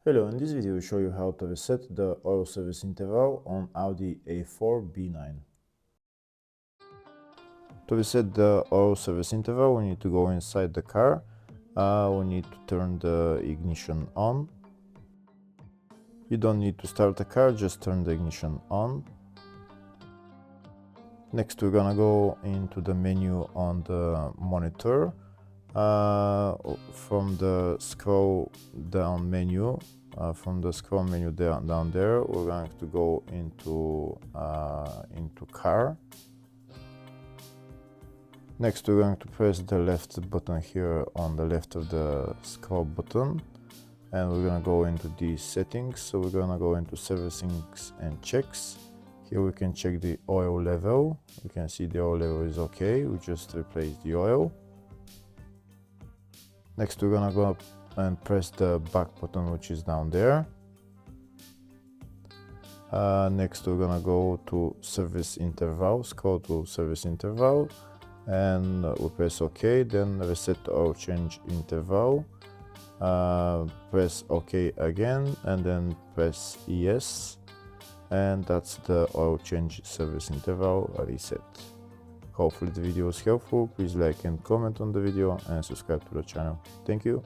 Hello, in this video we show you how to reset the oil service interval on Audi A4 B9. To reset the oil service interval, we need to go inside the car. We need to turn the ignition on. You don't need to start the car, just turn the ignition on. Next we're gonna go into the menu on the monitor. From the scroll down menu, down there, we're going to go into car. Next we're going to press the left button here on the left of the scroll button, and we're gonna go into these settings. So we're gonna go into servicings and checks. Here we can check the oil level. You can see the oil level is okay. We just replaced the oil. Next we're gonna go up and press the back button, which is down there. Next we're gonna go to service interval, scroll to service interval, and we press OK. Then reset oil change interval, press OK again, and then press yes, and that's the oil change service interval reset. Hopefully the video was helpful. Please like and comment on the video and subscribe to the channel. Thank you.